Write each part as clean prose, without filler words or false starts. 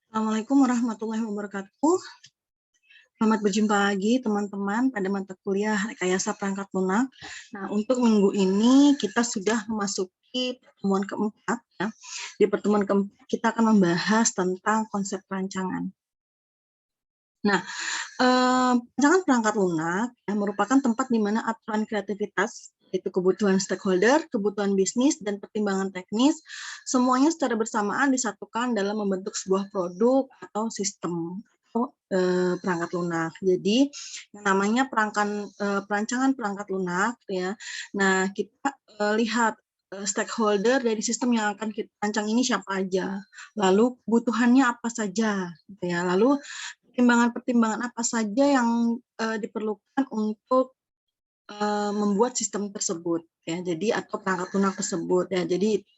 Assalamualaikum warahmatullahi wabarakatuh. Selamat berjumpa lagi teman-teman pada mata kuliah Rekayasa Perangkat Lunak. Nah, untuk minggu ini kita sudah memasuki pertemuan keempat. Ya. Di pertemuan keempat kita akan membahas tentang konsep perancangan. Nah, perancangan perangkat lunak merupakan tempat di mana aturan kreativitas, yaitu kebutuhan stakeholder, kebutuhan bisnis, dan pertimbangan teknis, semuanya secara bersamaan disatukan dalam membentuk sebuah produk atau sistem atau perangkat lunak. Jadi, yang namanya perancangan perangkat lunak, ya. Nah, kita lihat stakeholder dari sistem yang akan kita rancang ini siapa aja, lalu kebutuhannya apa saja, gitu ya. Lalu pertimbangan-pertimbangan apa saja yang diperlukan untuk membuat sistem tersebut, ya. Jadi atau perangkat lunak tersebut, ya. Jadi itu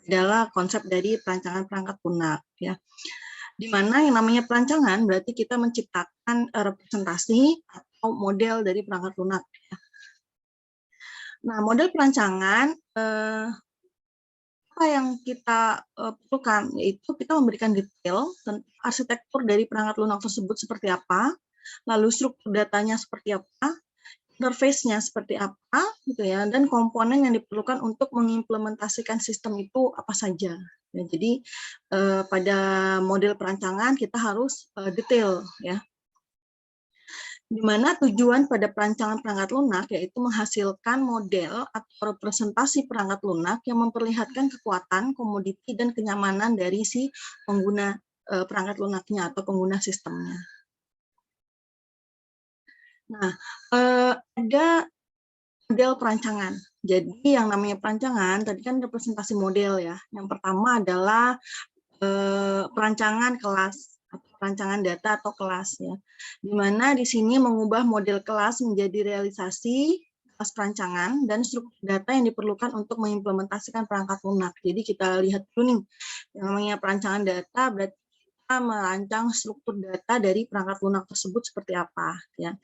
adalah konsep dari perancangan perangkat lunak, ya. Di mana yang namanya perancangan berarti kita menciptakan representasi atau model dari perangkat lunak, ya. Nah, model perancangan apa yang kita perlukan, yaitu kita memberikan detail tentang arsitektur dari perangkat lunak tersebut seperti apa, lalu struktur datanya seperti apa, interface-nya seperti apa, gitu ya, dan komponen yang diperlukan untuk mengimplementasikan sistem itu apa saja. Ya, jadi pada model perancangan kita harus detail, ya. Di mana tujuan pada perancangan perangkat lunak yaitu menghasilkan model atau representasi perangkat lunak yang memperlihatkan kekuatan, komoditi, dan kenyamanan dari si pengguna perangkat lunaknya atau pengguna sistemnya. Nah, ada model perancangan. Jadi yang namanya perancangan, tadi kan representasi model ya. Yang pertama adalah perancangan kelas atau perancangan data atau kelas ya, di mana di sini mengubah model kelas menjadi realisasi kelas perancangan dan struktur data yang diperlukan untuk mengimplementasikan perangkat lunak. Jadi kita lihat dulu nih, yang namanya perancangan data berarti kita merancang struktur data dari perangkat lunak tersebut seperti apa ya.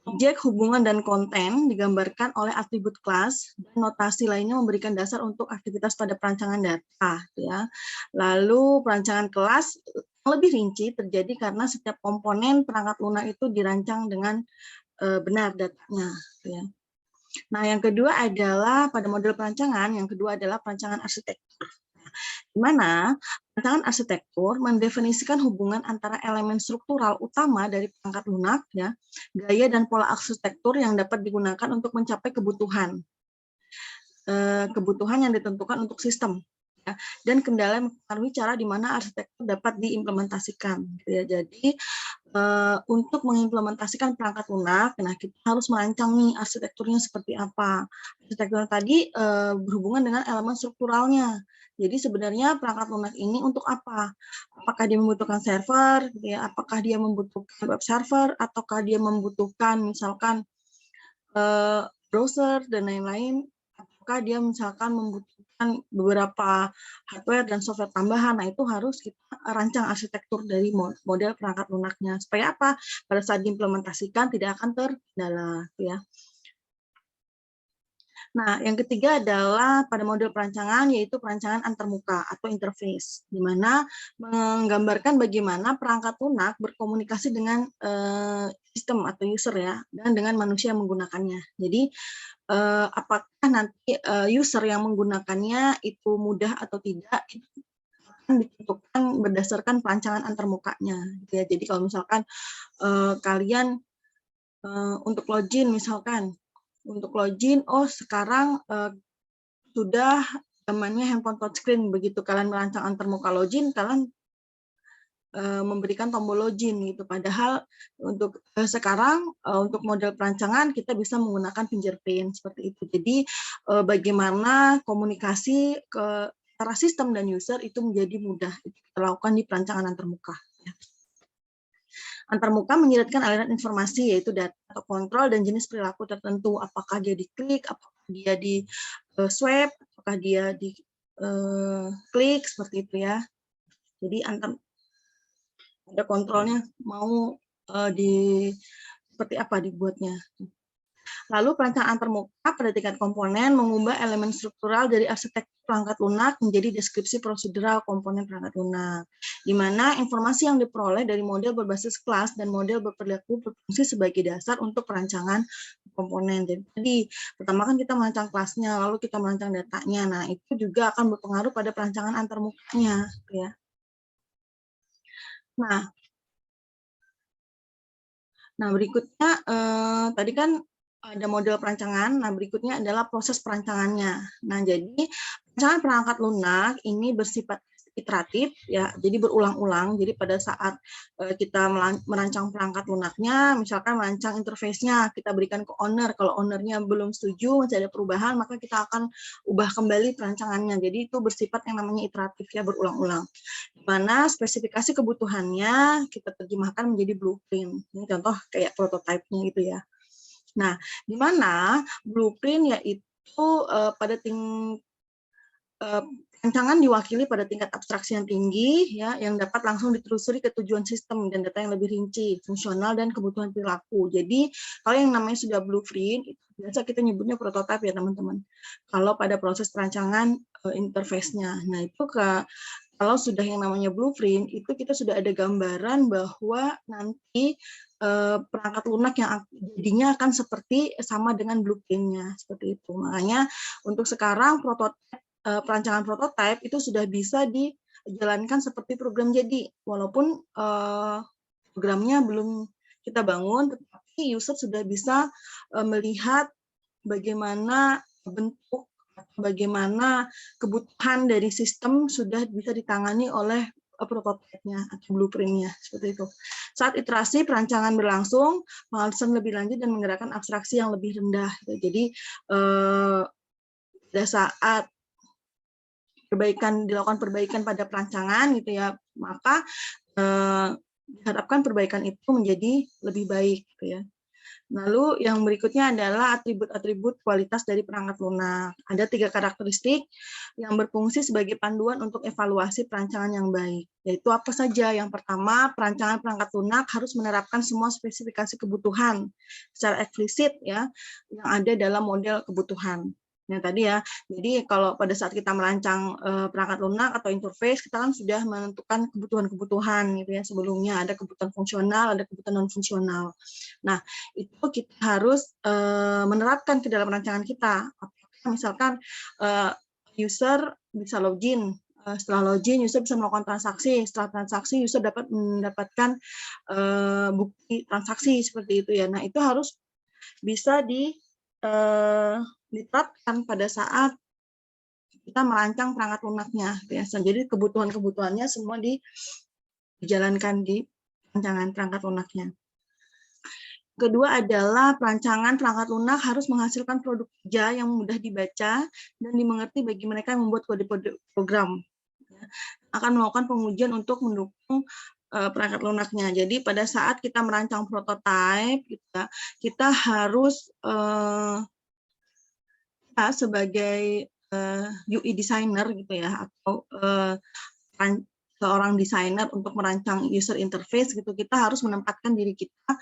Objek, hubungan, dan konten digambarkan oleh atribut kelas, dan notasi lainnya memberikan dasar untuk aktivitas pada perancangan data. Ya. Lalu perancangan kelas lebih rinci terjadi karena setiap komponen perangkat lunak itu dirancang dengan benar datanya. Ya. Nah, yang kedua adalah pada model perancangan, yang kedua adalah perancangan arsitektur. Di mana perancangan arsitektur mendefinisikan hubungan antara elemen struktural utama dari perangkat lunak, ya, gaya dan pola arsitektur yang dapat digunakan untuk mencapai kebutuhan yang ditentukan untuk sistem, ya, dan kendala yang mempengaruhi cara di mana arsitektur dapat diimplementasikan. Ya. Jadi untuk mengimplementasikan perangkat lunak, nah kita harus merancang nih arsitekturnya seperti apa. Arsitektur tadi berhubungan dengan elemen strukturalnya. Jadi sebenarnya perangkat lunak ini untuk apa? Apakah dia membutuhkan server, ya? Apakah dia membutuhkan web server, ataukah dia membutuhkan misalkan browser dan lain-lain? Apakah dia misalkan membutuhkan beberapa hardware dan software tambahan? Nah, itu harus kita rancang arsitektur dari model perangkat lunaknya. Supaya apa? Pada saat diimplementasikan tidak akan terkendala, ya. Nah, yang ketiga adalah pada model perancangan, yaitu perancangan antarmuka atau interface, di mana menggambarkan bagaimana perangkat lunak berkomunikasi dengan sistem atau user ya, dan dengan manusia yang menggunakannya. Jadi, apakah nanti user yang menggunakannya itu mudah atau tidak, itu akan ditentukan berdasarkan perancangan antarmukanya. Ya. Jadi kalau misalkan kalian untuk login misalkan, untuk login, oh sekarang sudah zamannya handphone touchscreen, begitu kalian merancang antarmuka login, kalian memberikan tombol login gitu. Padahal untuk sekarang untuk model perancangan kita bisa menggunakan fingerprint seperti itu. Jadi bagaimana komunikasi ke antara sistem dan user itu menjadi mudah dilakukan di perancangan antarmuka. Antarmuka menyiratkan aliran informasi yaitu data atau kontrol dan jenis perilaku tertentu. Apakah dia diklik, apakah dia di swipe, apakah dia di klik seperti itu ya. Jadi ada kontrolnya mau seperti apa dibuatnya. Lalu perancangan antarmuka pada tingkat komponen mengubah elemen struktural dari arsitektur perangkat lunak menjadi deskripsi prosedural komponen perangkat lunak, di mana informasi yang diperoleh dari model berbasis kelas dan model berperilaku berfungsi sebagai dasar untuk perancangan komponen. Jadi pertama kan kita merancang kelasnya, lalu kita merancang datanya. Nah, itu juga akan berpengaruh pada perancangan antarmukanya, ya. Nah, berikutnya tadi kan ada model perancangan. Nah, berikutnya adalah proses perancangannya. Nah, jadi perancangan perangkat lunak ini bersifat iteratif, ya. Jadi berulang-ulang. Jadi pada saat kita merancang perangkat lunaknya, misalkan merancang interface-nya, kita berikan ke owner. Kalau owner-nya belum setuju, masih ada perubahan, maka kita akan ubah kembali perancangannya. Jadi itu bersifat yang namanya iteratif, ya, berulang-ulang. Mana spesifikasi kebutuhannya kita terjemahkan menjadi blueprint. Ini contoh kayak prototipe-nya gitu ya. Nah, di mana blueprint yaitu pada rancangan diwakili pada tingkat abstraksi yang tinggi, ya, yang dapat langsung ditelusuri ke tujuan sistem dan data yang lebih rinci, fungsional, dan kebutuhan perilaku. Jadi, kalau yang namanya sudah blueprint, itu biasa kita nyebutnya prototipe ya teman-teman. Kalau pada proses perancangan interface-nya. Nah, itu kalau sudah yang namanya blueprint, itu kita sudah ada gambaran bahwa nanti perangkat lunak yang jadinya akan seperti sama dengan blueprint-nya, seperti itu. Makanya untuk sekarang perancangan prototipe itu sudah bisa dijalankan seperti program jadi, walaupun programnya belum kita bangun, tetapi user sudah bisa melihat bagaimana bentuk, bagaimana kebutuhan dari sistem sudah bisa ditangani oleh prototipe-nya atau blueprint-nya, seperti itu. Saat iterasi perancangan berlangsung, pengalaman lebih lanjut dan menggerakkan abstraksi yang lebih rendah. Jadi pada saat dilakukan perbaikan pada perancangan gitu ya, maka diharapkan perbaikan itu menjadi lebih baik gitu ya. Lalu yang berikutnya adalah atribut-atribut kualitas dari perangkat lunak. Ada 3 karakteristik yang berfungsi sebagai panduan untuk evaluasi perancangan yang baik. Yaitu apa saja? Yang pertama, perancangan perangkat lunak harus menerapkan semua spesifikasi kebutuhan secara eksplisit ya, yang ada dalam model kebutuhan. Yang tadi ya, jadi kalau pada saat kita merancang perangkat lunak atau interface, kita kan sudah menentukan kebutuhan-kebutuhan gitu ya sebelumnya. Ada kebutuhan fungsional, ada kebutuhan non-fungsional. Nah, itu kita harus menerapkan ke dalam rancangan kita. Misalkan user bisa login, setelah login user bisa melakukan transaksi, setelah transaksi user dapat mendapatkan bukti transaksi seperti itu ya. Nah, itu harus bisa diterapkan pada saat kita merancang perangkat lunaknya. Jadi kebutuhan-kebutuhannya semua dijalankan di rancangan perangkat lunaknya. Kedua adalah perancangan perangkat lunak harus menghasilkan produk kerja yang mudah dibaca dan dimengerti bagi mereka yang membuat kode-kode program. Akan melakukan pengujian untuk mendukung perangkat lunaknya. Jadi pada saat kita merancang prototipe, kita harus sebagai UI designer gitu ya, atau seorang desainer untuk merancang user interface gitu, kita harus menempatkan diri kita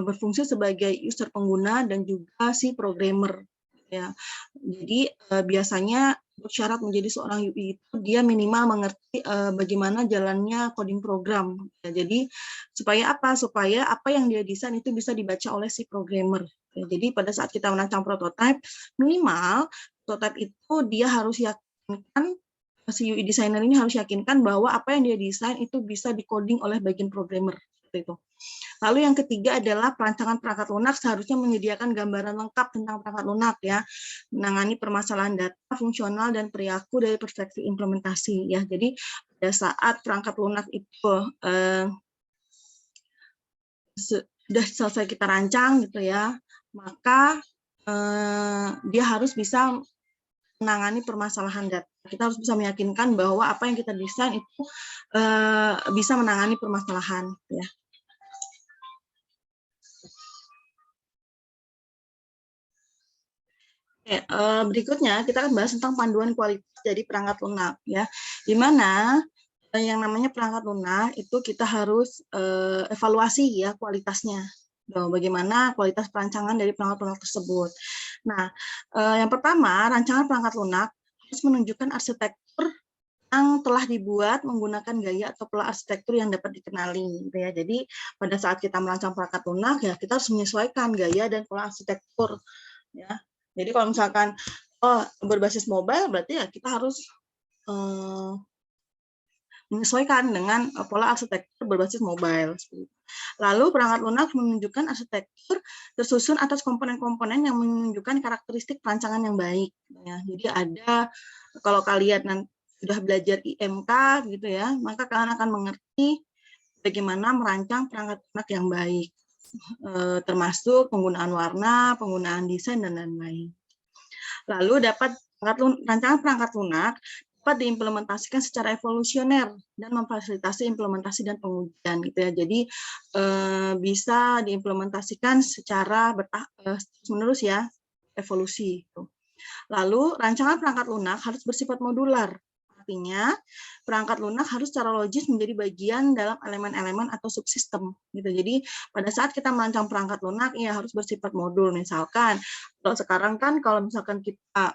berfungsi sebagai user pengguna dan juga si programmer ya. Jadi biasanya syarat menjadi seorang UI itu dia minimal mengerti bagaimana jalannya coding program. Ya, jadi supaya apa? Supaya apa yang dia desain itu bisa dibaca oleh si programmer. Ya, jadi pada saat kita merancang prototipe, minimal prototipe itu dia harus yakinkan, si UI designer ini harus yakinkan bahwa apa yang dia desain itu bisa di-coding oleh bagian programmer. Seperti itu. Lalu yang ketiga adalah perancangan perangkat lunak seharusnya menyediakan gambaran lengkap tentang perangkat lunak ya, menangani permasalahan data, fungsional, dan perilaku dari perspektif implementasi ya. Jadi pada saat perangkat lunak itu sudah selesai kita rancang gitu ya, maka dia harus bisa menangani permasalahan data. Kita harus bisa meyakinkan bahwa apa yang kita desain itu bisa menangani permasalahan ya. Berikutnya kita akan bahas tentang panduan kualitas dari perangkat lunak ya, di mana yang namanya perangkat lunak itu kita harus evaluasi ya kualitasnya, bagaimana kualitas perancangan dari perangkat lunak tersebut. Nah, yang pertama rancangan perangkat lunak harus menunjukkan arsitektur yang telah dibuat menggunakan gaya atau pola arsitektur yang dapat dikenali, gitu ya. Jadi pada saat kita merancang perangkat lunak, ya kita harus menyesuaikan gaya dan pola arsitektur, ya. Jadi kalau misalkan berbasis mobile, berarti ya kita harus menyesuaikan dengan pola arsitektur berbasis mobile. Lalu perangkat lunak menunjukkan arsitektur tersusun atas komponen-komponen yang menunjukkan karakteristik perancangan yang baik. Ya. Jadi ada, kalau kalian nanti sudah belajar IMK gitu ya, maka kalian akan mengerti bagaimana merancang perangkat lunak yang baik, termasuk penggunaan warna, penggunaan desain, dan lain-lain. Lalu rancangan perangkat lunak dapat diimplementasikan secara evolusioner dan memfasilitasi implementasi dan pengujian, gitu ya. Jadi bisa diimplementasikan secara terus-menerus ya, evolusi. Lalu rancangan perangkat lunak harus bersifat modular. Artinya perangkat lunak harus secara logis menjadi bagian dalam elemen-elemen atau subsistem, gitu. Jadi pada saat kita merancang perangkat lunak, ya harus bersifat modul. Misalkan kalau sekarang kan kalau misalkan kita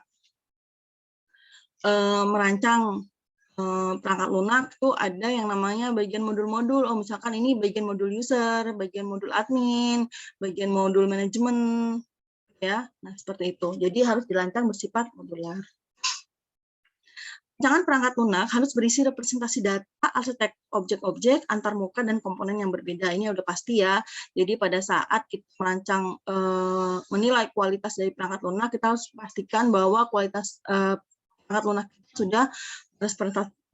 merancang perangkat lunak tuh ada yang namanya bagian modul-modul. Oh, misalkan ini bagian modul user, bagian modul admin, bagian modul manajemen, ya. Nah, seperti itu. Jadi harus dirancang bersifat modular. Rancangan perangkat lunak harus berisi representasi data, arsitektur objek-objek, antarmuka, dan komponen yang berbeda. Ini udah pasti ya. Jadi pada saat kita merancang, menilai kualitas dari perangkat lunak, kita harus pastikan bahwa kualitas perangkat lunak sudah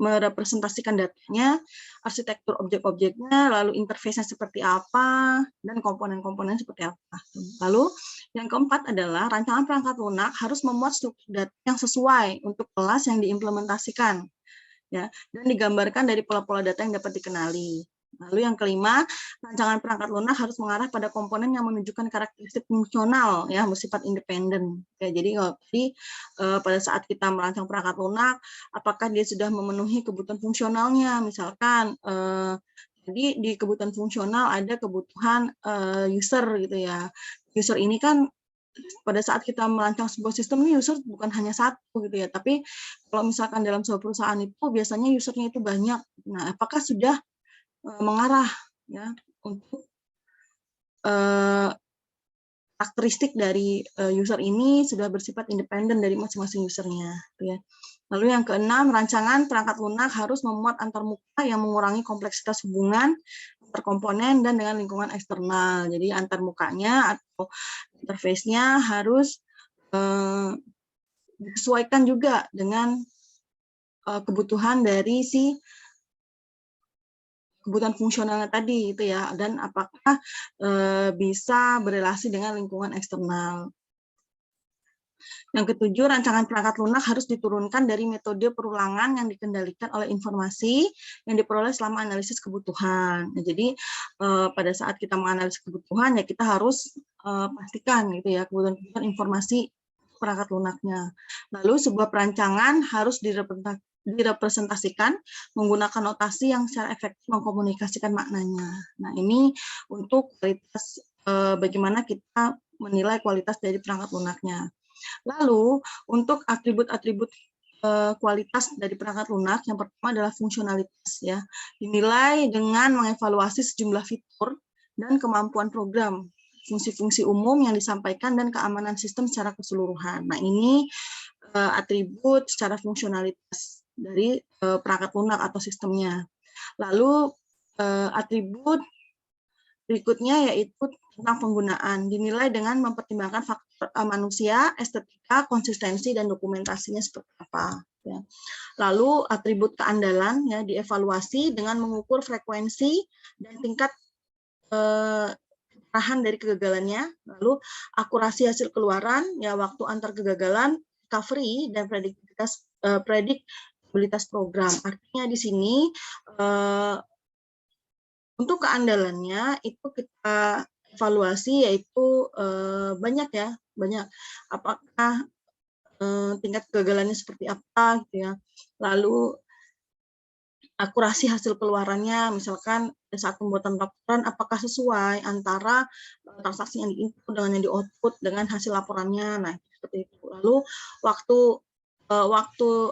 merepresentasikan datanya, arsitektur objek-objeknya, lalu interface-nya seperti apa, dan komponen-komponen seperti apa. Lalu yang keempat adalah rancangan perangkat lunak harus memuat struktur data yang sesuai untuk kelas yang diimplementasikan, ya, dan digambarkan dari pola-pola data yang dapat dikenali. Lalu yang kelima, rancangan perangkat lunak harus mengarah pada komponen yang menunjukkan karakteristik fungsional, ya, bersifat independen. Ya, jadi pada saat kita merancang perangkat lunak, apakah dia sudah memenuhi kebutuhan fungsionalnya? Misalkan, jadi di kebutuhan fungsional ada kebutuhan user, gitu ya. User ini kan pada saat kita merancang sebuah sistem ini user bukan hanya satu, gitu ya. Tapi kalau misalkan dalam sebuah perusahaan itu biasanya usernya itu banyak. Nah, apakah sudah mengarah ya untuk karakteristik dari user ini sudah bersifat independen dari masing-masing usernya, ya. Lalu yang keenam, rancangan perangkat lunak harus memuat antarmuka yang mengurangi kompleksitas hubungan antar komponen dan dengan lingkungan eksternal. Jadi antarmukanya atau interface-nya harus disesuaikan juga dengan kebutuhan dari si kebutuhan fungsionalnya tadi, itu ya, dan apakah bisa berelasi dengan lingkungan eksternal. Yang ketujuh, rancangan perangkat lunak harus diturunkan dari metode perulangan yang dikendalikan oleh informasi yang diperoleh selama analisis kebutuhan. Nah, jadi pada saat kita menganalisis kebutuhan, ya kita harus pastikan, gitu ya, kebutuhan informasi perangkat lunaknya. Lalu sebuah perancangan harus direpresentasikan menggunakan notasi yang secara efektif mengkomunikasikan maknanya. Nah, ini untuk kualitas bagaimana kita menilai kualitas dari perangkat lunaknya. Lalu untuk atribut-atribut kualitas dari perangkat lunak, yang pertama adalah fungsionalitas, ya, dinilai dengan mengevaluasi sejumlah fitur dan kemampuan program, fungsi-fungsi umum yang disampaikan, dan keamanan sistem secara keseluruhan. Nah, ini atribut secara fungsionalitas dari perangkat lunak atau sistemnya. Lalu atribut berikutnya yaitu tentang penggunaan, dinilai dengan mempertimbangkan faktor manusia, estetika, konsistensi, dan dokumentasinya seperti apa. Ya. Lalu atribut keandalan, ya, dievaluasi dengan mengukur frekuensi dan tingkat keparahan dari kegagalannya. Lalu akurasi hasil keluaran, ya, waktu antar kegagalan, recovery, dan prediktabilitas program. Artinya di sini untuk keandalannya itu kita evaluasi, yaitu banyak ya, banyak. Apakah tingkat kegagalannya seperti apa, gitu ya. Lalu akurasi hasil keluarannya, misalkan saat pembuatan laporan apakah sesuai antara transaksi yang di-input dengan yang di-output dengan hasil laporannya. Nah, seperti itu. Lalu waktu waktu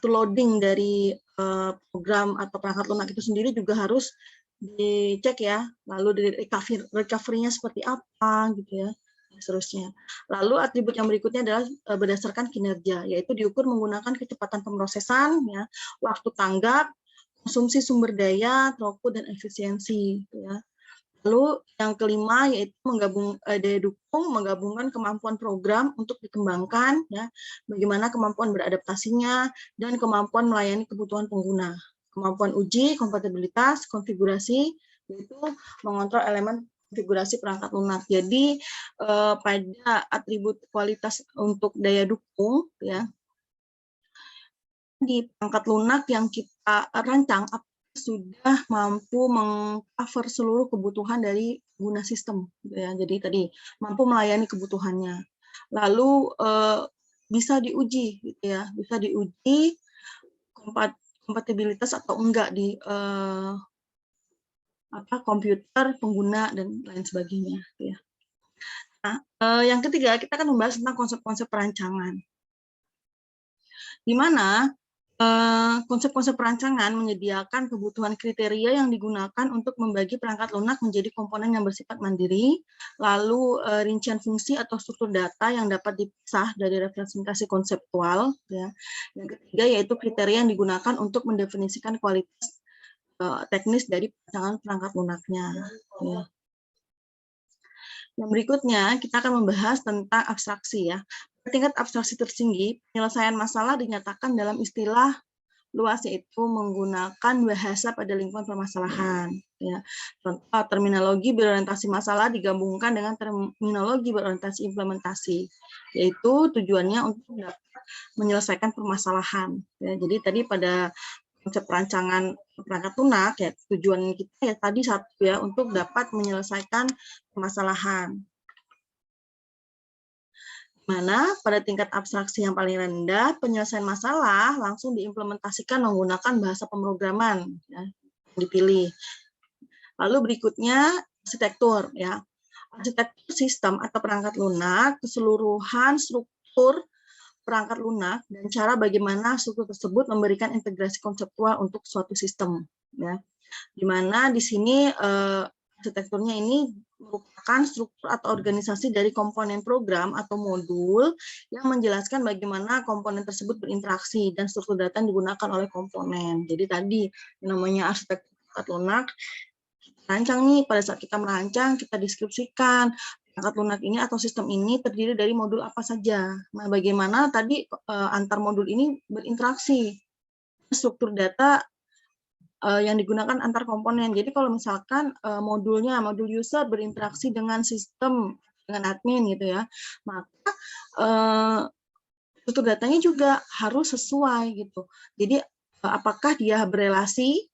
loading dari program atau perangkat lunak itu sendiri juga harus dicek ya. Lalu dari recovery-nya seperti apa gitu ya, dan seterusnya. Lalu atribut yang berikutnya adalah berdasarkan kinerja, yaitu diukur menggunakan kecepatan pemrosesan, ya, waktu tanggap, konsumsi sumber daya, throughput, dan efisiensi. Gitu ya. Lalu yang kelima yaitu daya dukung menggabungkan kemampuan program untuk dikembangkan, ya, bagaimana kemampuan beradaptasinya dan kemampuan melayani kebutuhan pengguna. Kemampuan uji, kompatibilitas, konfigurasi, yaitu mengontrol elemen konfigurasi perangkat lunak. Jadi pada atribut kualitas untuk daya dukung, ya, di perangkat lunak yang kita rancang sudah mampu mengcover seluruh kebutuhan dari pengguna sistem, gitu ya. Jadi tadi mampu melayani kebutuhannya. Lalu bisa diuji, gitu ya, bisa diuji kompatibilitas atau enggak di komputer pengguna dan lain sebagainya. Gitu ya. Nah, yang ketiga kita akan membahas tentang konsep-konsep perancangan, di mana konsep-konsep perancangan menyediakan kebutuhan kriteria yang digunakan untuk membagi perangkat lunak menjadi komponen yang bersifat mandiri, lalu rincian fungsi atau struktur data yang dapat dipisah dari representasi konseptual. Ya. Yang ketiga yaitu kriteria yang digunakan untuk mendefinisikan kualitas teknis dari perancangan perangkat lunaknya. Ya. Yang berikutnya kita akan membahas tentang abstraksi, ya. Tingkat abstraksi tertinggi, penyelesaian masalah dinyatakan dalam istilah luas, yaitu menggunakan bahasa pada lingkungan permasalahan. Ya. Contoh, terminologi berorientasi masalah digabungkan dengan terminologi berorientasi implementasi, yaitu tujuannya untuk dapat menyelesaikan permasalahan. Ya. Jadi tadi pada konsep perancangan perangkat lunak, ya, tujuan kita ya tadi satu ya, untuk dapat menyelesaikan permasalahan. Mana pada tingkat abstraksi yang paling rendah, penyelesaian masalah langsung diimplementasikan menggunakan bahasa pemrograman, ya, dipilih. Lalu berikutnya arsitektur, ya. Arsitektur sistem atau perangkat lunak, keseluruhan struktur perangkat lunak dan cara bagaimana struktur tersebut memberikan integrasi konseptual untuk suatu sistem, ya. Di mana di sini arsitekturnya ini merupakan struktur atau organisasi dari komponen program atau modul yang menjelaskan bagaimana komponen tersebut berinteraksi dan struktur data yang digunakan oleh komponen. Jadi tadi namanya arsitektur perangkat lunak, rancang nih, pada saat kita merancang kita deskripsikan perangkat lunak ini atau sistem ini terdiri dari modul apa saja. Nah, bagaimana tadi antar modul ini berinteraksi, struktur data yang digunakan antar komponen. Jadi kalau misalkan modul user berinteraksi dengan sistem, dengan admin gitu ya, maka struktur datanya juga harus sesuai gitu. Jadi apakah dia berelasi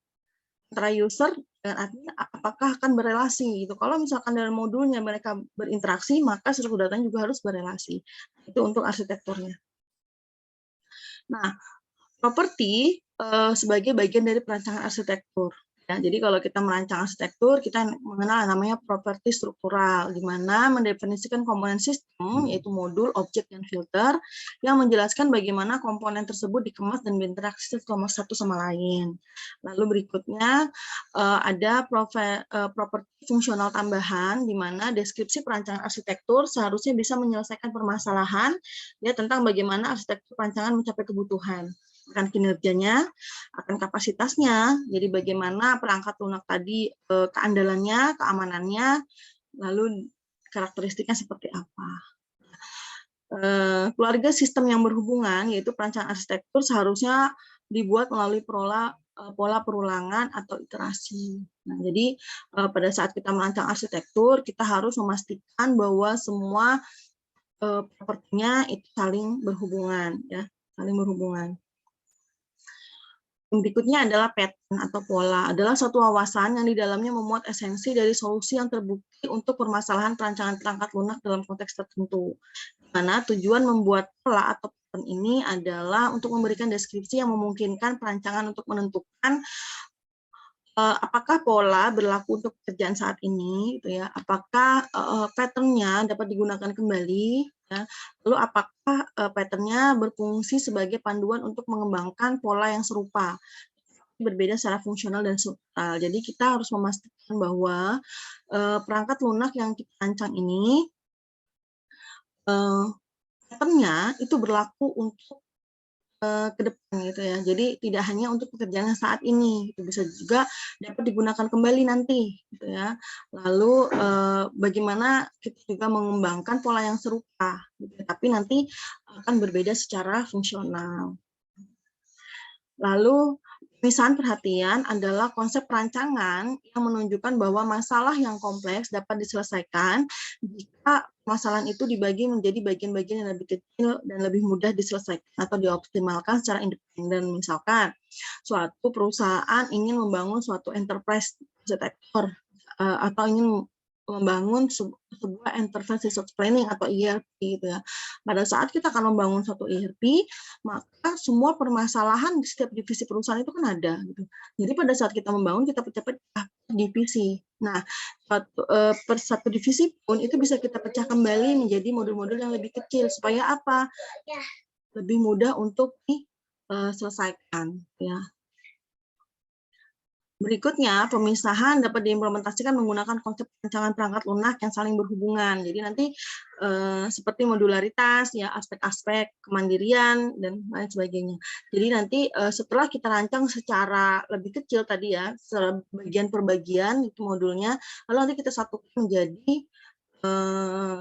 antara user dengan admin, apakah akan berelasi gitu. Kalau misalkan dalam modulnya mereka berinteraksi, maka struktur datanya juga harus berelasi. Itu untuk arsitekturnya. Nah, properti sebagai bagian dari perancangan arsitektur. Ya, jadi kalau kita merancang arsitektur, kita mengenal namanya properti struktural, di mana mendefinisikan komponen sistem, yaitu modul, objek, dan filter, yang menjelaskan bagaimana komponen tersebut dikemas dan berinteraksi satu sama lain. Lalu berikutnya ada properti fungsional tambahan, di mana deskripsi perancangan arsitektur seharusnya bisa menyelesaikan permasalahan ya tentang bagaimana arsitektur perancangan mencapai kebutuhan, akan kinerjanya, akan kapasitasnya, jadi bagaimana perangkat lunak tadi keandalannya, keamanannya, lalu karakteristiknya seperti apa. Keluarga sistem yang berhubungan, yaitu perancangan arsitektur seharusnya dibuat melalui pola perulangan atau iterasi. Nah, jadi pada saat kita merancang arsitektur, kita harus memastikan bahwa semua propertinya itu saling berhubungan, ya, saling berhubungan. Berikutnya adalah pattern atau pola, adalah suatu wawasan yang di dalamnya memuat esensi dari solusi yang terbukti untuk permasalahan perancangan perangkat lunak dalam konteks tertentu. Di mana tujuan membuat pola atau pattern ini adalah untuk memberikan deskripsi yang memungkinkan perancangan untuk menentukan apakah pola berlaku untuk pekerjaan saat ini, gitu ya? Apakah pattern-nya dapat digunakan kembali, ya? Lalu apakah pattern-nya berfungsi sebagai panduan untuk mengembangkan pola yang serupa, berbeda secara fungsional dan struktural. Jadi kita harus memastikan bahwa perangkat lunak yang kita rancang ini pattern-nya itu berlaku untuk ke depan gitu ya. Jadi tidak hanya untuk pekerjaan yang saat ini, itu bisa juga dapat digunakan kembali nanti gitu ya. Lalu bagaimana kita juga mengembangkan pola yang serupa gitu ya, tapi nanti akan berbeda secara fungsional. Lalu pemisahan perhatian adalah konsep perancangan yang menunjukkan bahwa masalah yang kompleks dapat diselesaikan jika permasalahan itu dibagi menjadi bagian-bagian yang lebih kecil dan lebih mudah diselesaikan atau dioptimalkan secara independen. Misalkan, suatu perusahaan ingin membangun suatu enterprise architecture atau ingin membangun sebuah enterprise resource planning atau ERP gitu ya. Pada saat kita akan membangun suatu ERP, maka semua permasalahan di setiap divisi perusahaan itu kan ada gitu. Jadi pada saat kita membangun, kita pecah-pecah divisi. Nah, per satu divisi pun itu bisa kita pecah kembali menjadi modul-modul yang lebih kecil supaya apa? Lebih mudah untuk diselesaikan ya. Berikutnya, pemisahan dapat diimplementasikan menggunakan konsep perancangan perangkat lunak yang saling berhubungan. Jadi nanti seperti modularitas, ya aspek-aspek kemandirian dan lain sebagainya. Jadi nanti setelah kita rancang secara lebih kecil tadi ya, bagian per bagian itu modulnya, lalu nanti kita satukan menjadi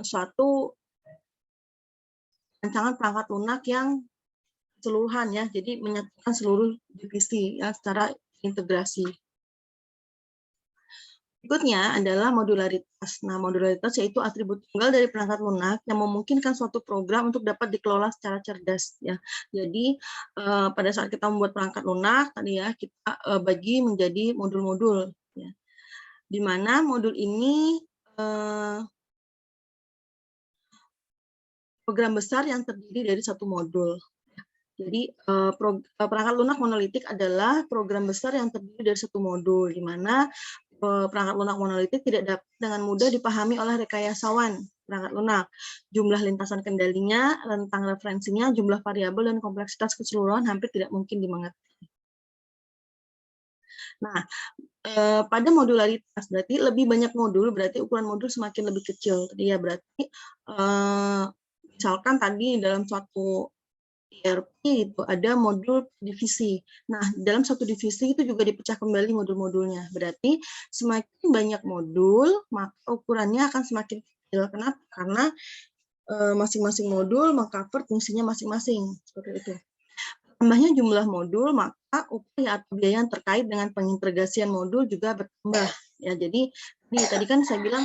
suatu rancangan perangkat lunak yang keseluruhan ya. Jadi menyatukan seluruh divisi ya secara integrasi. Berikutnya adalah modularitas. Nah, modularitas yaitu atribut tunggal dari perangkat lunak yang memungkinkan suatu program untuk dapat dikelola secara cerdas. Ya, jadi pada saat kita membuat perangkat lunak tadi ya kita bagi menjadi modul-modul. Ya, di mana modul ini program besar yang terdiri dari satu modul. Jadi perangkat lunak monolitik adalah program besar yang terdiri dari satu modul, di mana perangkat lunak monolitik tidak dapat dengan mudah dipahami oleh rekayasawan perangkat lunak. Jumlah lintasan kendalinya, rentang referensinya, jumlah variabel, dan kompleksitas keseluruhan hampir tidak mungkin dimengerti. Nah, pada modularitas berarti lebih banyak modul, berarti ukuran modul semakin lebih kecil. Jadi ya berarti misalkan tadi dalam suatu ERP itu ada modul divisi. Nah, dalam satu divisi itu juga dipecah kembali modul-modulnya. Berarti semakin banyak modul, maka ukurannya akan semakin kecil. Kenapa? Karena masing-masing modul mengcover fungsinya masing-masing. Seperti itu. Tambahnya jumlah modul, maka upaya atau biaya yang terkait dengan pengintegrasian modul juga bertambah. Ya, jadi tadi kan saya bilang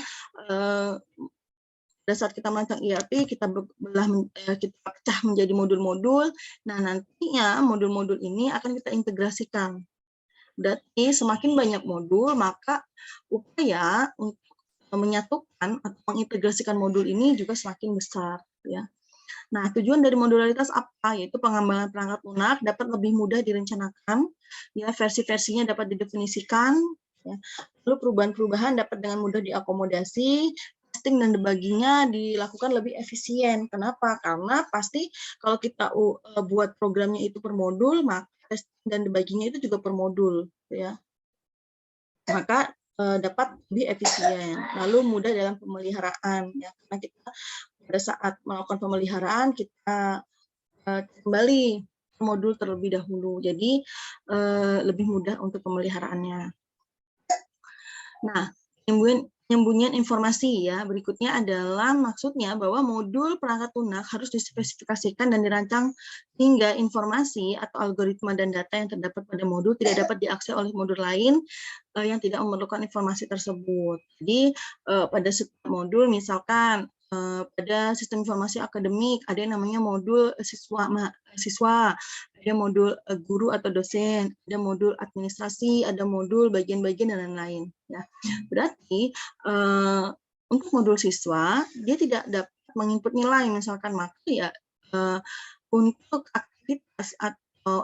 pada saat kita merancang ERP, kita pecah menjadi modul-modul. Nah, nantinya modul-modul ini akan kita integrasikan. Berarti semakin banyak modul, maka upaya untuk menyatukan atau mengintegrasikan modul ini juga semakin besar. Ya. Nah, tujuan dari modularitas apa? Yaitu pengembangan perangkat lunak dapat lebih mudah direncanakan, ya versi-versinya dapat didefinisikan, ya. Lalu perubahan-perubahan dapat dengan mudah diakomodasi, testing dan debuggingnya dilakukan lebih efisien. Kenapa? Karena pasti kalau kita buat programnya itu per modul, maka testing dan debuggingnya itu juga per modul, ya. Maka dapat lebih efisien. Lalu mudah dalam pemeliharaan, ya, karena kita pada saat melakukan pemeliharaan kita kembali ke modul terlebih dahulu. Jadi lebih mudah untuk pemeliharaannya. Nah, penyembunyian informasi ya. Berikutnya adalah maksudnya bahwa modul perangkat lunak harus dispesifikasikan dan dirancang hingga informasi atau algoritma dan data yang terdapat pada modul tidak dapat diakses oleh modul lain yang tidak memerlukan informasi tersebut. Jadi pada setiap modul misalkan pada sistem informasi akademik ada yang namanya modul siswa, ada modul guru atau dosen, ada modul administrasi, ada modul bagian-bagian dan lain-lain. Ya. Berarti untuk modul siswa dia tidak dapat menginput nilai misalkan, maka ya untuk aktivitas atau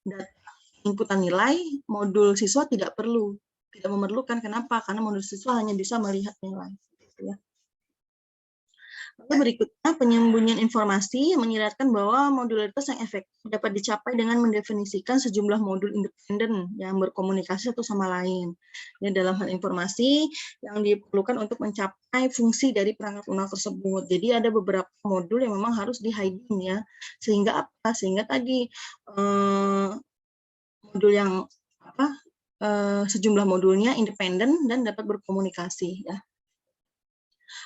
data inputan nilai, modul siswa tidak memerlukan. Kenapa? Karena modul siswa hanya bisa melihat nilai. Gitu ya. Lalu berikutnya, penyembunyian informasi menyiratkan bahwa modularitas yang efektif dapat dicapai dengan mendefinisikan sejumlah modul independen yang berkomunikasi satu sama lain. Ya, dalam hal informasi yang diperlukan untuk mencapai fungsi dari perangkat lunak tersebut. Jadi ada beberapa modul yang memang harus di-hiding ya. Sehingga apa? Sehingga tadi modul yang sejumlah modulnya independen dan dapat berkomunikasi ya.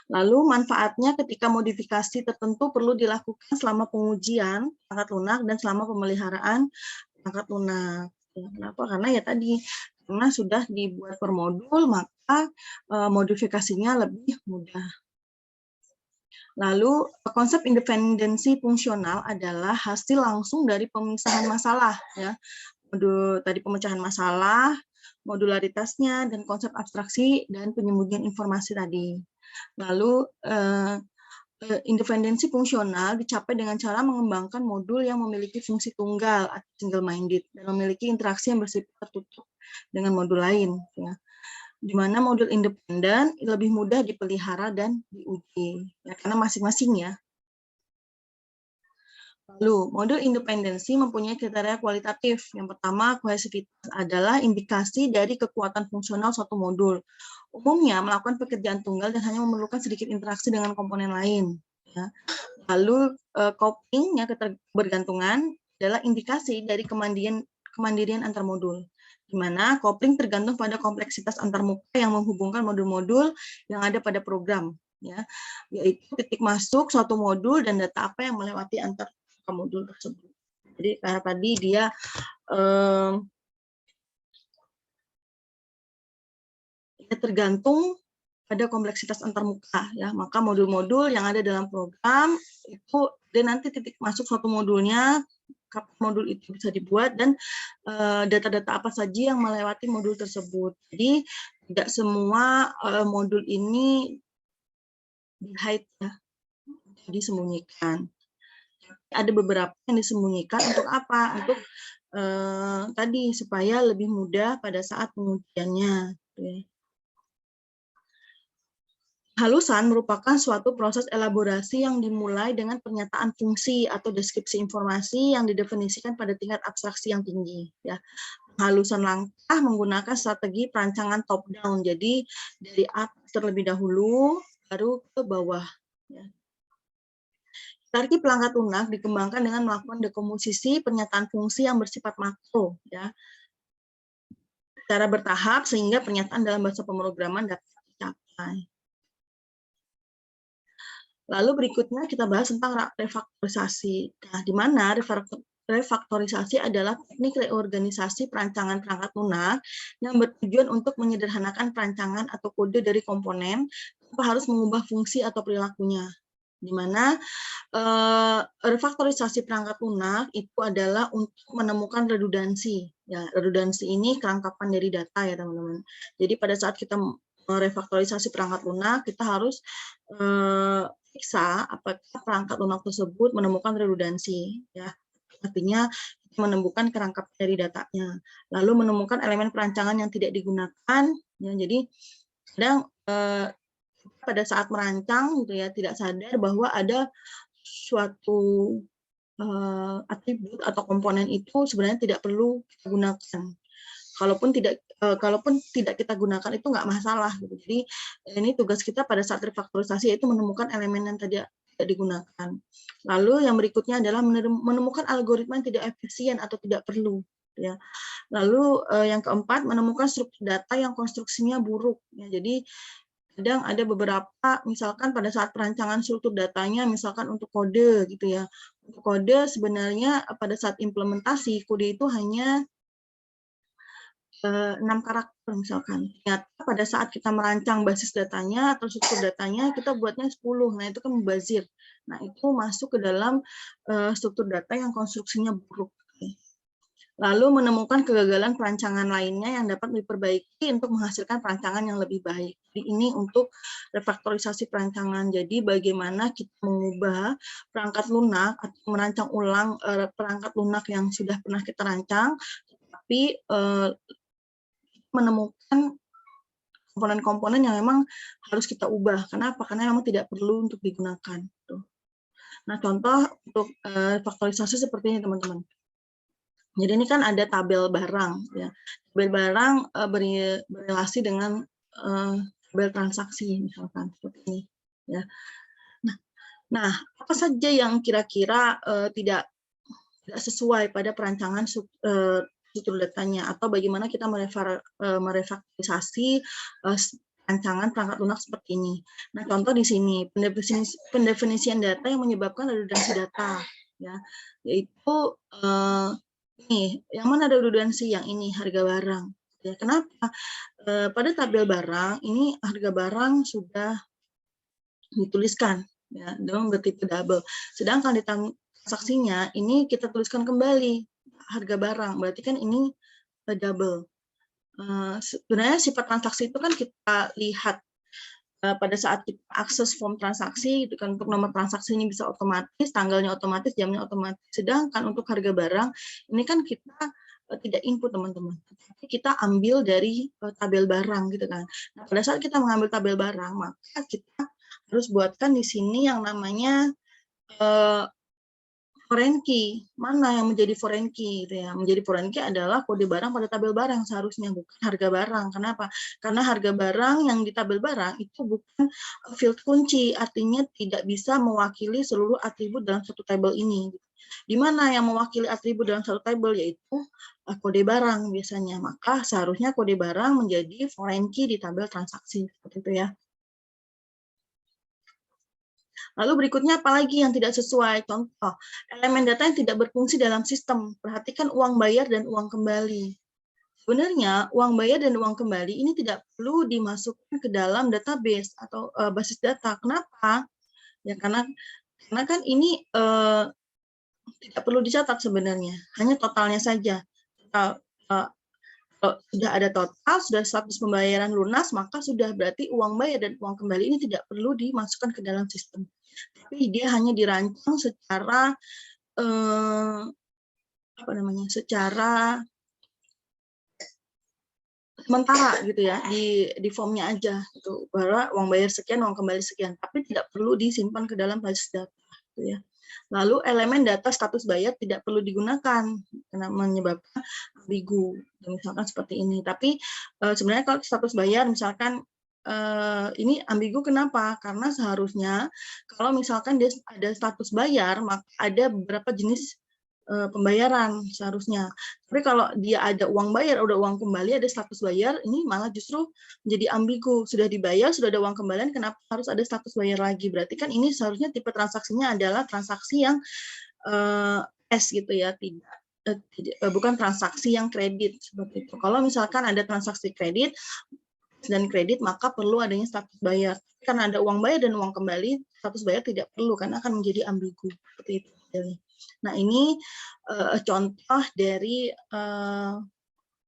Lalu manfaatnya ketika modifikasi tertentu perlu dilakukan selama pengujian perangkat lunak dan selama pemeliharaan perangkat lunak. Kenapa? Karena ya tadi, karena sudah dibuat per modul, maka modifikasinya lebih mudah. Lalu konsep independensi fungsional adalah hasil langsung dari pemisahan masalah. Ya. Modul tadi pemecahan masalah, modularitasnya, dan konsep abstraksi dan penyembunyian informasi tadi. Lalu independensi fungsional dicapai dengan cara mengembangkan modul yang memiliki fungsi tunggal atau single-minded dan memiliki interaksi yang bersifat tertutup dengan modul lain. Ya. Di mana modul independen lebih mudah dipelihara dan diuji, ya, karena masing-masing ya. Lalu, modul independensi mempunyai kriteria kualitatif. Yang pertama, kohesivitas adalah indikasi dari kekuatan fungsional suatu modul. Umumnya melakukan pekerjaan tunggal dan hanya memerlukan sedikit interaksi dengan komponen lain. Ya. Lalu, coupling, ya, keterbergantungan, adalah indikasi dari kemandirian antar modul, di mana coupling tergantung pada kompleksitas antarmuka yang menghubungkan modul-modul yang ada pada program. Ya, yaitu titik masuk suatu modul dan data apa yang melewati antar modul tersebut. Jadi karena tadi dia tergantung pada kompleksitas antarmuka, ya, maka modul-modul yang ada dalam program itu dan nanti titik masuk suatu modulnya, kapan modul itu bisa dibuat dan data-data apa saja yang melewati modul tersebut. Jadi tidak semua modul ini di-hide, ya, disembunyikan. Ada beberapa yang disembunyikan untuk apa? Untuk tadi supaya lebih mudah pada saat pengujiannya. Halusan merupakan suatu proses elaborasi yang dimulai dengan pernyataan fungsi atau deskripsi informasi yang didefinisikan pada tingkat abstraksi yang tinggi. Ya. Halusan langkah menggunakan strategi perancangan top down. Jadi dari atas terlebih dahulu, baru ke bawah. Ya. Hierarki perangkat lunak dikembangkan dengan melakukan dekomposisi pernyataan fungsi yang bersifat makro, ya, secara bertahap sehingga pernyataan dalam bahasa pemrograman dapat dicapai. Lalu berikutnya kita bahas tentang refaktorisasi. Nah, di mana refaktorisasi adalah teknik reorganisasi perancangan perangkat lunak yang bertujuan untuk menyederhanakan perancangan atau kode dari komponen tanpa harus mengubah fungsi atau perilakunya. Di mana refaktorisasi perangkat lunak itu adalah untuk menemukan redundansi. Ya, redundansi ini kelengkapan dari data ya teman-teman. Jadi pada saat kita merefaktorisasi perangkat lunak, kita harus periksa apakah perangkat lunak tersebut menemukan redundansi. Ya, artinya menemukan kelengkapan dari datanya. Lalu menemukan elemen perancangan yang tidak digunakan. Ya, jadi kadang pada saat merancang gitu ya tidak sadar bahwa ada suatu atribut atau komponen itu sebenarnya tidak perlu kita gunakan. Kalaupun tidak kita gunakan itu nggak masalah gitu. Jadi ini tugas kita pada saat refaktorisasi yaitu menemukan elemen yang tidak digunakan. Lalu yang berikutnya adalah menemukan algoritma yang tidak efisien atau tidak perlu. Ya. Lalu yang keempat menemukan struktur data yang konstruksinya buruk. Ya. Jadi kadang ada beberapa, misalkan pada saat perancangan struktur datanya, misalkan untuk kode gitu ya. Untuk kode sebenarnya pada saat implementasi, kode itu hanya 6 karakter misalkan. Ternyata pada saat kita merancang basis datanya atau struktur datanya, kita buatnya 10. Nah, itu kan membazir. Nah, itu masuk ke dalam struktur data yang konstruksinya buruk. Lalu menemukan kegagalan perancangan lainnya yang dapat diperbaiki untuk menghasilkan perancangan yang lebih baik. Jadi ini untuk refaktorisasi perancangan. Jadi bagaimana kita mengubah perangkat lunak atau merancang ulang perangkat lunak yang sudah pernah kita rancang tapi menemukan komponen-komponen yang memang harus kita ubah. Kenapa? Karena memang tidak perlu untuk digunakan. Nah, contoh untuk faktorisasi seperti ini, teman-teman. Jadi ini kan ada tabel barang, ya. Tabel barang berrelasi dengan tabel transaksi, misalkan seperti ini, ya. Nah, apa saja yang kira-kira tidak sesuai pada perancangan struktur datanya, atau bagaimana kita merefaktorisasi rancangan perangkat lunak seperti ini. Nah, contoh di sini pendefinisian data yang menyebabkan redundansi data, ya, yaitu ini, yang mana ada redundansi? Yang ini, harga barang. Ya, kenapa? Pada tabel barang ini harga barang sudah dituliskan, ya, dengan bertipe double. Sedangkan di transaksinya ini kita tuliskan kembali harga barang, berarti kan ini double. Sebenarnya sifat transaksi itu kan kita lihat pada saat kita akses form transaksi, itu kan untuk nomor transaksi ini bisa otomatis, tanggalnya otomatis, jamnya otomatis. Sedangkan untuk harga barang ini kan kita tidak input, teman-teman, tapi kita ambil dari tabel barang, gitu kan. Nah, pada saat kita mengambil tabel barang, maka kita harus buatkan di sini yang namanya foreign key. Mana yang menjadi foreign key? Gitu ya. Menjadi foreign key adalah kode barang pada tabel barang seharusnya, bukan harga barang. Kenapa? Karena harga barang yang di tabel barang itu bukan field kunci, artinya tidak bisa mewakili seluruh atribut dalam satu tabel ini. Di mana yang mewakili atribut dalam satu tabel, yaitu kode barang biasanya. Maka seharusnya kode barang menjadi foreign key di tabel transaksi, seperti itu ya. Lalu berikutnya apalagi yang tidak sesuai? Contoh, elemen data yang tidak berfungsi dalam sistem. Perhatikan uang bayar dan uang kembali. Sebenarnya uang bayar dan uang kembali ini tidak perlu dimasukkan ke dalam database atau basis data. Kenapa? Ya karena kan ini tidak perlu dicatat sebenarnya, hanya totalnya saja. Kalau sudah ada total, sudah status pembayaran lunas, maka sudah berarti uang bayar dan uang kembali ini tidak perlu dimasukkan ke dalam sistem. Tapi dia hanya dirancang secara secara sementara gitu ya, di formnya aja gitu, bahwa uang bayar sekian, uang kembali sekian, tapi tidak perlu disimpan ke dalam basis data gitu ya. Lalu elemen data status bayar tidak perlu digunakan karena menyebabkan ambigu, misalkan seperti ini. Tapi sebenarnya kalau status bayar misalkan ini ambigu, kenapa? Karena seharusnya kalau misalkan dia ada status bayar, maka ada beberapa jenis pembayaran seharusnya. Tapi kalau dia ada uang bayar, ada uang kembali, ada status bayar, ini malah justru menjadi ambigu. Sudah dibayar, sudah ada uang kembalian, kenapa harus ada status bayar lagi? Berarti kan ini seharusnya tipe transaksinya adalah transaksi yang cash gitu ya, bukan transaksi yang kredit seperti itu. Kalau misalkan ada transaksi kredit dan kredit, maka perlu adanya status bayar. Karena ada uang bayar dan uang kembali, status bayar tidak perlu karena akan menjadi ambigu seperti itu. Nah, ini contoh dari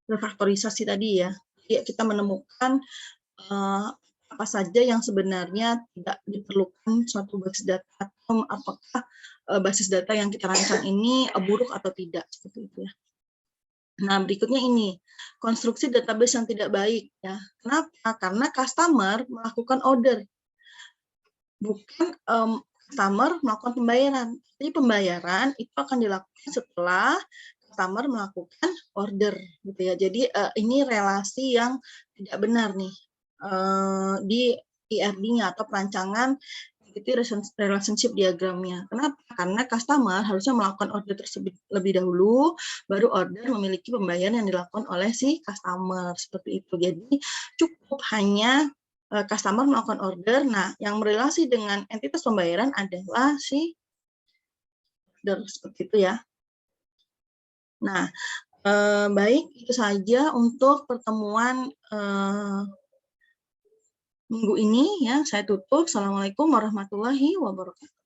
refaktorisasi tadi ya. Jadi kita menemukan apa saja yang sebenarnya tidak diperlukan suatu basis data, atau apakah basis data yang kita rancang ini buruk atau tidak, seperti itu ya. Nah, berikutnya ini, konstruksi database yang tidak baik. Ya. Kenapa? Karena customer melakukan order, bukan customer melakukan pembayaran. Jadi pembayaran itu akan dilakukan setelah customer melakukan order, gitu ya. Jadi ini relasi yang tidak benar nih di IRD-nya atau perancangan relationship diagramnya. Kenapa? Karena customer harusnya melakukan order tersebut lebih dahulu, baru order memiliki pembayaran yang dilakukan oleh si customer, seperti itu. Jadi cukup hanya customer melakukan order. Nah, yang berelasi dengan entitas pembayaran adalah si order, seperti itu ya. Nah, baik, itu saja untuk pertemuan minggu ini ya. Saya tutup. Assalamualaikum warahmatullahi wabarakatuh.